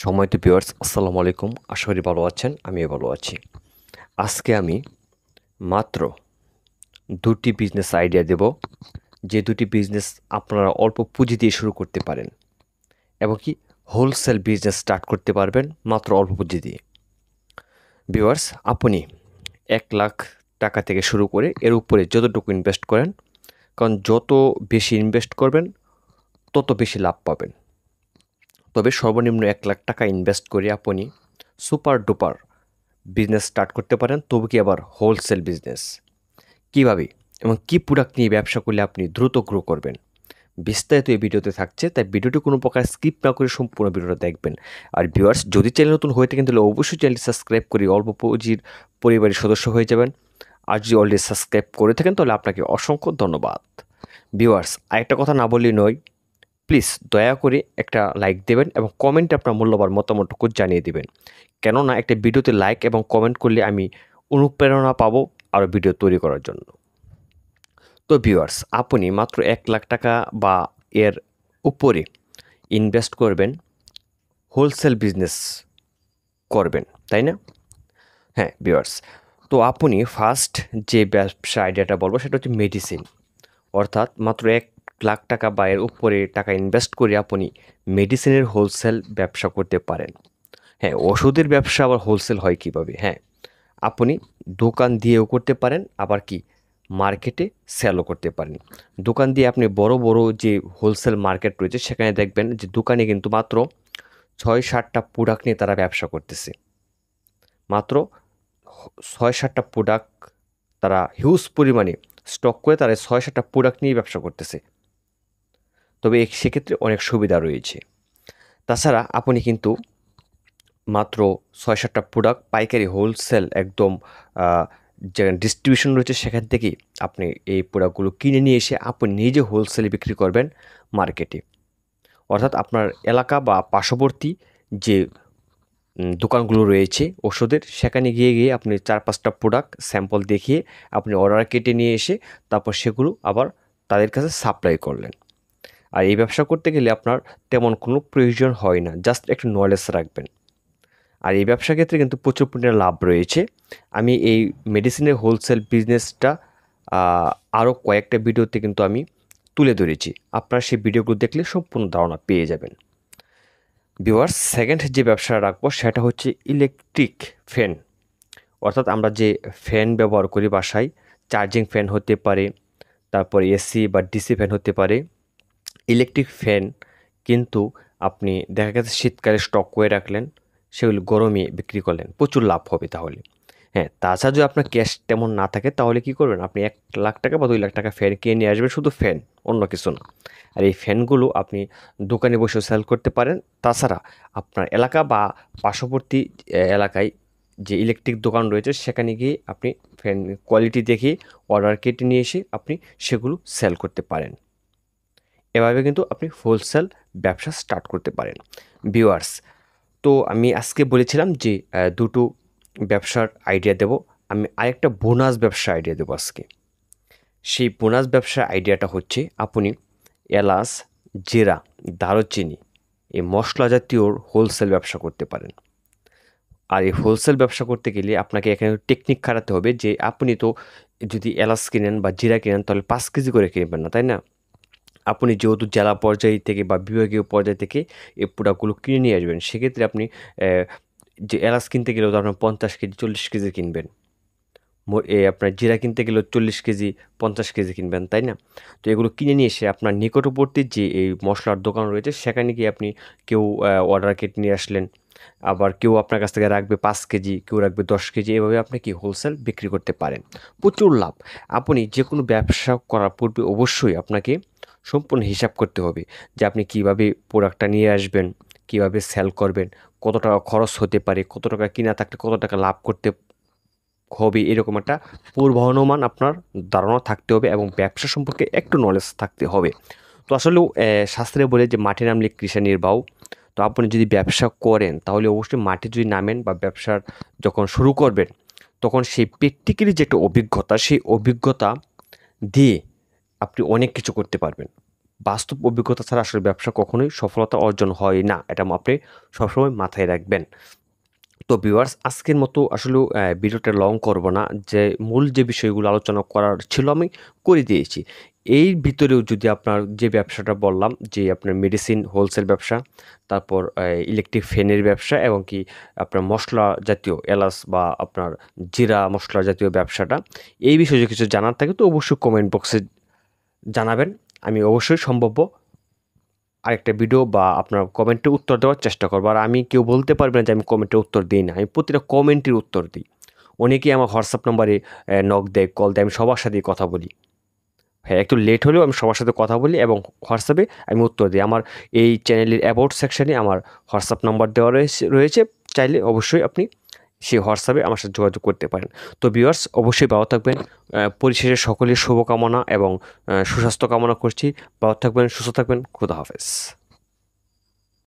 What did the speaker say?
সম্মানিত ভিউয়ার্স, আসসালামু আলাইকুম। আশা করি ভালো আছেন, আমিও ভালো আছি। আজকে আমি মাত্র ২টি বিজনেস আইডিয়া দেব, যে ২টি বিজনেস আপনারা অল্প পুঁজি দিয়ে শুরু করতে পারেন এবং কি হোলসেল বিজনেস স্টার্ট করতে পারবেন মাত্র অল্প পুঁজি দিয়ে। ভিউয়ার্স, আপনি ১,০০,০০০ টাকা থেকে শুরু করে এর উপরে যতটুকু ইনভেস্ট করেন, কারণ যত বেশি ইনভেস্ট করবেন তত বেশি লাভ পাবেন। তবে সর্বনিম্ন ১,০০,০০০ টাকা ইনভেস্ট করে আপনি সুপার ডুপার বিজনেস স্টার্ট করতে পারেন, তবু কি আবার হোলসেল বিজনেস। কীভাবে এবং কী প্রোডাক্ট নিয়ে ব্যবসা করলে আপনি দ্রুত গ্রো করবেন, বিস্তারিত এই ভিডিওতে থাকছে। তাই ভিডিওটি কোনো প্রকার স্কিপ না করে সম্পূর্ণ ভিডিওটা দেখবেন। আর ভিউয়ার্স, যদি চ্যানেল নতুন হয়ে থাকেন তাহলে অবশ্যই চ্যানেলটি সাবস্ক্রাইব করে অল্প পুঁজির পরিবারের সদস্য হয়ে যাবেন। আর যদি অলরেডি সাবস্ক্রাইব করে থাকেন তাহলে আপনাকে অসংখ্য ধন্যবাদ। ভিউয়ার্স, আরেকটা কথা না বললেই নয়, প্লিজ দয়া করে একটা লাইক দেবেন এবং কমেন্টে আপনার মূল্যবান মতামতটুকু জানিয়ে দেবেন। কেননা একটা ভিডিওতে লাইক এবং কমেন্ট করলে আমি অনুপ্রেরণা পাবো আরও ভিডিও তৈরি করার জন্য। তো ভিউয়ার্স, আপনি মাত্র ১,০০,০০০ টাকা বা এর উপরে ইনভেস্ট করবেন, হোলসেল বিজনেস করবেন, তাই না? হ্যাঁ ভিউয়ার্স, তো আপনি ফার্স্ট যে ব্যবসা আইডিয়াটা বলবো সেটা হচ্ছে মেডিসিন। অর্থাৎ মাত্র ১,০০,০০০ টাকা বা এর উপরে টাকা ইনভেস্ট করে আপনি মেডিসিনের হোলসেল ব্যবসা করতে পারেন। হ্যাঁ, ওষুধের ব্যবসা আবার হোলসেল হয় কীভাবে? হ্যাঁ, আপনি দোকান দিয়েও করতে পারেন, আবার কি মার্কেটে সেলও করতে পারেন। দোকান দিয়ে আপনি বড় বড় যে হোলসেল মার্কেট রয়েছে সেখানে দেখবেন যে দোকানে কিন্তু মাত্র ৬-৭টা প্রোডাক্ট নিয়ে তারা ব্যবসা করতেছে। মাত্র ৬-৭টা প্রোডাক্ট তারা হিউজ পরিমাণে স্টক করে তারা ৬-৭টা প্রোডাক্ট নিয়ে ব্যবসা করতেছে। তবে সেক্ষেত্রে অনেক সুবিধা রয়েছে। তাছাড়া আপনি কিন্তু মাত্র ৬-৭টা প্রোডাক্ট পাইকারি হোলসেল একদম যে ডিস্ট্রিবিউশন রয়েছে সেখান থেকেই আপনি এই প্রোডাক্টগুলো কিনে নিয়ে এসে আপনি নিজে হোলসেলে বিক্রি করবেন মার্কেটে। অর্থাৎ আপনার এলাকা বা পার্শ্ববর্তী যে দোকানগুলো রয়েছে ওষুধের, সেখানে গিয়ে আপনি ৪-৫টা প্রোডাক্ট স্যাম্পল দেখিয়ে আপনি অর্ডার কেটে নিয়ে এসে তারপর সেগুলো আবার তাদের কাছে সাপ্লাই করলেন। আর এই ব্যবসা করতে গেলে আপনার তেমন কোনো প্রয়োজন হয় না, জাস্ট একটু নলেজ রাখবেন। আর এই ব্যবসার ক্ষেত্রে কিন্তু প্রচুর পরিমাণে লাভ রয়েছে। আমি এই মেডিসিনের হোলসেল বিজনেসটা আরও কয়েকটা ভিডিওতে কিন্তু আমি তুলে ধরেছি। আপনারা সেই ভিডিওগুলো দেখলে সম্পূর্ণ ধারণা পেয়ে যাবেন। ভিউয়ার্স, সেকেন্ড যে ব্যবসাটা রাখবো সেটা হচ্ছে ইলেকট্রিক ফ্যান। অর্থাৎ আমরা যে ফ্যান ব্যবহার করি বাসায়, চার্জিং ফ্যান হতে পারে, তারপর এসি বা ডিসি ফ্যান হতে পারে। ইলেকট্রিক ফ্যান কিন্তু আপনি দেখা গেছে শীতকালে স্টক করে রাখলেন, সেগুলো গরমে বিক্রি করলেন, প্রচুর লাভ হবে তাহলে। হ্যাঁ, তাছাড়া যদি আপনার ক্যাশ তেমন না থাকে তাহলে কী করবেন, আপনি ১,০০,০০০ টাকা বা ২,০০,০০০ টাকা ফ্যান কিনে নিয়ে আসবেন, শুধু ফ্যান, অন্য কিছু না। আর এই ফ্যানগুলো আপনি দোকানে বসেও সেল করতে পারেন। তাছাড়া আপনার এলাকা বা পার্শ্ববর্তী এলাকায় যে ইলেকট্রিক দোকান রয়েছে সেখানে গিয়ে আপনি ফ্যান কোয়ালিটি দেখে অর্ডার কেটে নিয়ে এসে আপনি সেগুলো সেল করতে পারেন। এভাবে কিন্তু আপনি হোলসেল ব্যবসা স্টার্ট করতে পারেন। ভিউয়ার্স, তো আমি আজকে বলেছিলাম যে দুটো ব্যবসার আইডিয়া দেব। আমি আরেকটা বোনাস ব্যবসার আইডিয়া দেবো আজকে। সেই বোনাস ব্যবসার আইডিয়াটা হচ্ছে আপনি এলাচ, জিরা, দারুচিনি এই মশলা জাতীয় হোলসেল ব্যবসা করতে পারেন। আর এই হোলসেল ব্যবসা করতে গেলে আপনাকে এখানে টেকনিক খাটাতে হবে যে আপনি তো যদি এলাচ কিনেন বা জিরা কিনেন তাহলে ৫ কেজি করে কিনবেন না, তাই না? আপনি যেহেতু জেলা পর্যায় থেকে বা বিভাগীয় পর্যায় থেকে এই প্রোডাক্টগুলো কিনে নিয়ে আসবেন, সেক্ষেত্রে আপনি যে এলাচ কিনতে গেলেও তো আপনার ৫০ কেজি ৪০ কেজি কিনবেন। আপনার জিরা কিনতে গেলেও ৪০ কেজি ৫০ কেজি কিনবেন, তাই না? তো এগুলো কিনে নিয়ে এসে আপনার নিকটবর্তী যে এই মশলার দোকান রয়েছে সেখানে গিয়ে আপনি কেউ অর্ডার কেটে নিয়ে আসলেন, আবার কেউ আপনার কাছ থেকে রাখবে ৫ কেজি, কেউ রাখবে ১০ কেজি, এভাবে আপনি কি হোলসেল বিক্রি করতে পারেন। প্রচুর লাভ। আপনি যেকোনো ব্যবসা করার পূর্বে অবশ্যই আপনাকে সম্পূর্ণ হিসাব করতে হবে যে আপনি কীভাবে প্রোডাক্টটা নিয়ে আসবেন, কীভাবে সেল করবেন, কত টাকা খরচ হতে পারে, কত টাকা কিনা থাকলে কত টাকা লাভ করতে হবে, এরকম একটা পূর্বানুমান আপনার ধারণা থাকতে হবে এবং ব্যবসা সম্পর্কে একটু নলেজ থাকতে হবে। তো আসলেও শাস্ত্রে বলে যে মাঠে নামলে কৃষানির বাউ। তো আপনি যদি ব্যবসা করেন তাহলে অবশ্যই মাঠে যদি নামেন বা ব্যবসার যখন শুরু করবেন তখন সেই প্র্যাকটিক্যালি যে একটা অভিজ্ঞতা, সেই অভিজ্ঞতা দিয়ে আপনি অনেক কিছু করতে পারবেন। বাস্তব অভিজ্ঞতা ছাড়া আসলে ব্যবসা কখনোই সফলতা অর্জন হয় না। এটা আপনি সবসময় মাথায় রাখবেন। তো ভিউয়ার্স আজকের মতো আসলেও ভিডিওটা লং করব না। যে মূল যে বিষয়গুলো আলোচনা করার ছিল আমি করে দিয়েছি। এর ভিতরেও যদি আপনার যে ব্যবসাটা বললাম যে আপনার মেডিসিন হোলসেল ব্যবসা, তারপর ইলেকট্রিক ফ্যানের ব্যবসা এবং কি আপনার মসলা জাতীয় এলাচ বা আপনার জিরা মসলা জাতীয় ব্যবসাটা, এই বিষয়ে যদি কিছু জানার থাকে তো অবশ্যই কমেন্ট বক্সে জানাবেন। আমি অবশ্যই সম্ভাব্য আরেকটা ভিডিও বা আপনার কমেন্টে উত্তর দেওয়ার চেষ্টা করবো। আর আমি কেউ বলতে পারবে না যে আমি কমেন্টে উত্তর দিই না। আমি প্রতিটা কমেন্টের উত্তর দিই। অনেকেই আমার হোয়াটসঅ্যাপ নাম্বারে নক দেয়, কল দেয়। আমি সবার সাথেই কথা বলি। হ্যাঁ, একটু লেট হলেও আমি সবার সাথে কথা বলি এবং হোয়াটসঅ্যাপে আমি উত্তর দিই। আমার এই চ্যানেলের অ্যাবাউট সেকশনে আমার হোয়াটসঅ্যাপ নাম্বার দেওয়া রয়েছে। চাইলে অবশ্যই আপনি সেই হোয়াটসঅ্যাপে আমার সাথে যোগাযোগ করতে পারেন। তো ভিউয়ার্স অবশ্যই ভালো থাকবেন। পরিশেষে সকলের শুভকামনা এবং সুস্বাস্থ্য কামনা করছি। ভালো থাকবেন, সুস্থ থাকবেন। খোদা হাফেজ।